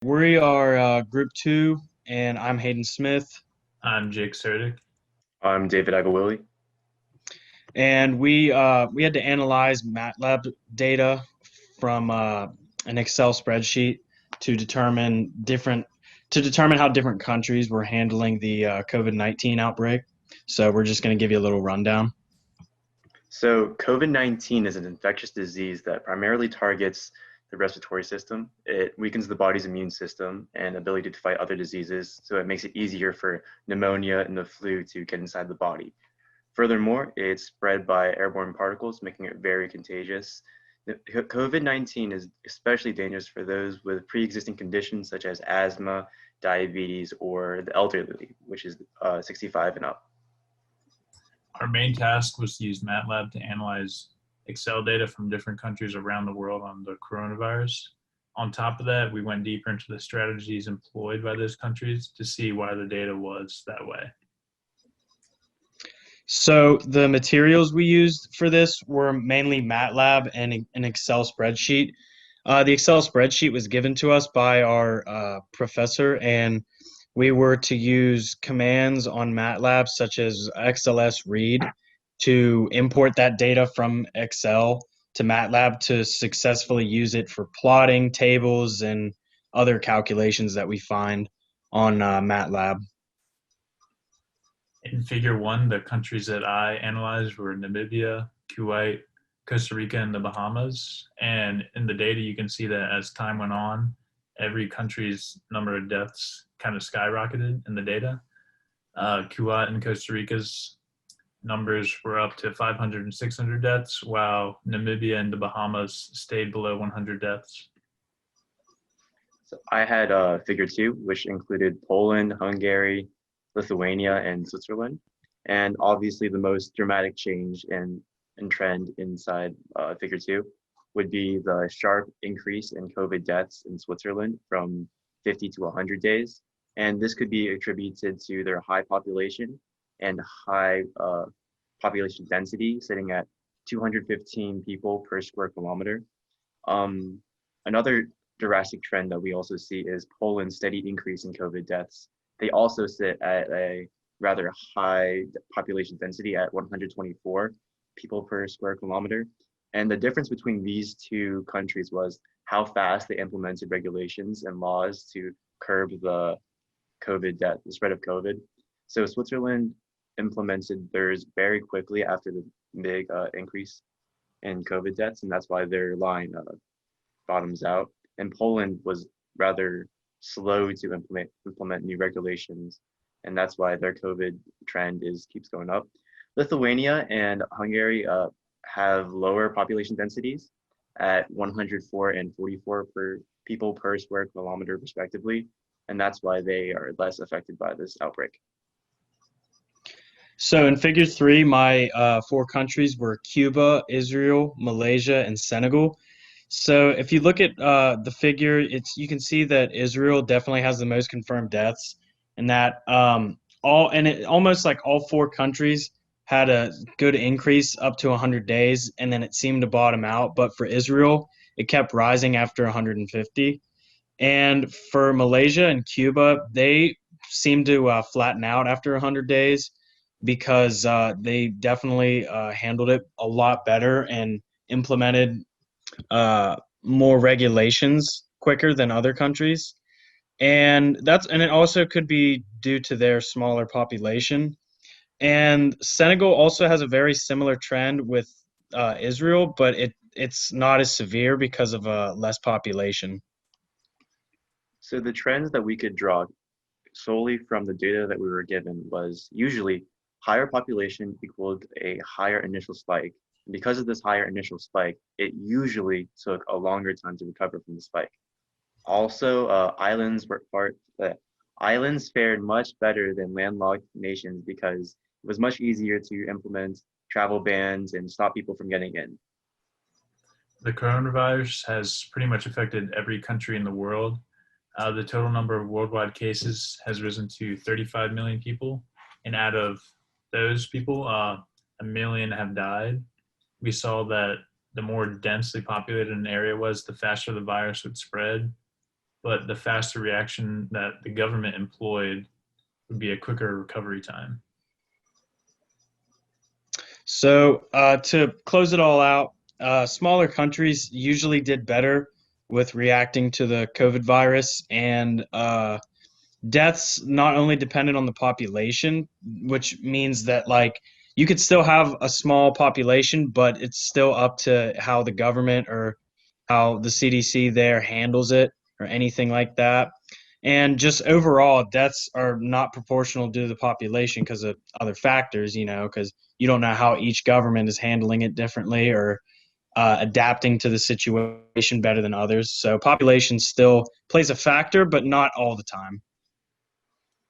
We are group two, and I'm Hayden Smith. I'm Jake Surdick. I'm David Agcaoili. And we had to analyze MATLAB data from an Excel spreadsheet to determine how different countries were handling the COVID-19 outbreak. So we're just going to give you a little rundown. So, COVID-19 is an infectious disease that primarily targets the respiratory system. It weakens the body's immune system and ability to fight other diseases, so it makes it easier for pneumonia and the flu to get inside the body. Furthermore, it's spread by airborne particles, making it very contagious. COVID-19 is especially dangerous for those with pre-existing conditions such as asthma, diabetes, or the elderly, which is 65 and up. Our main task was to use MATLAB to analyze Excel data from different countries around the world on the coronavirus. On top of that, we went deeper into the strategies employed by those countries to see why the data was that way. So the materials we used for this were mainly MATLAB and an Excel spreadsheet. The Excel spreadsheet was given to us by our professor, and we were to use commands on MATLAB such as XLS read to import that data from Excel to MATLAB to successfully use it for plotting tables and other calculations that we find on MATLAB. In figure one, the countries that I analyzed were Namibia, Kuwait, Costa Rica, and the Bahamas. And in the data, you can see that as time went on, every country's number of deaths kind of skyrocketed in the data. Kuwait and Costa Rica's numbers were up to 500 and 600 deaths, while Namibia and the Bahamas stayed below 100 deaths. So I had figure two, which included Poland, Hungary, Lithuania, and Switzerland. And obviously, the most dramatic change in trend inside figure two would be the sharp increase in COVID deaths in Switzerland from 50 to 100 days. And this could be attributed to their high population and high population density, sitting at 215 people per square kilometer. Another drastic trend that we also see is Poland's steady increase in COVID deaths. They also sit at a rather high population density at 124 people per square kilometer. And the difference between these two countries was how fast they implemented regulations and laws to curb the the spread of COVID. So Switzerland implemented theirs very quickly after the big increase in COVID deaths, and that's why their line bottoms out. And Poland was rather slow to implement new regulations, and that's why their COVID trend keeps going up. Lithuania and Hungary have lower population densities at 104 and 44 per people per square kilometer respectively, and that's why they are less affected by this outbreak. So in figure three, my four countries were Cuba, Israel, Malaysia, and Senegal. So if you look at the figure, you can see that Israel definitely has the most confirmed deaths, and that almost like all four countries had a good increase up to 100 days, and then it seemed to bottom out. But for Israel, it kept rising after 150. And for Malaysia and Cuba, they seem to flatten out after 100 days because they definitely handled it a lot better and implemented more regulations quicker than other countries. And it also could be due to their smaller population. And Senegal also has a very similar trend with Israel, but it's not as severe because of less population. So the trends that we could draw solely from the data that we were given was usually higher population equaled a higher initial spike. And because of this higher initial spike, it usually took a longer time to recover from the spike. Also, islands fared much better than landlocked nations because it was much easier to implement travel bans and stop people from getting in. The coronavirus has pretty much affected every country in the world. The total number of worldwide cases has risen to 35 million people, and out of those people, 1 million have died. We saw that the more densely populated an area was, the faster the virus would spread. but the faster reaction that the government employed would be a quicker recovery time. So to close it all out, smaller countries usually did better with reacting to the COVID virus, and deaths not only depended on the population, which means that like you could still have a small population, but it's still up to how the government or how the CDC there handles it or anything like that. And just overall, deaths are not proportional to the population because of other factors, because you don't know how each government is handling it differently or adapting to the situation better than others. So population still plays a factor, but not all the time.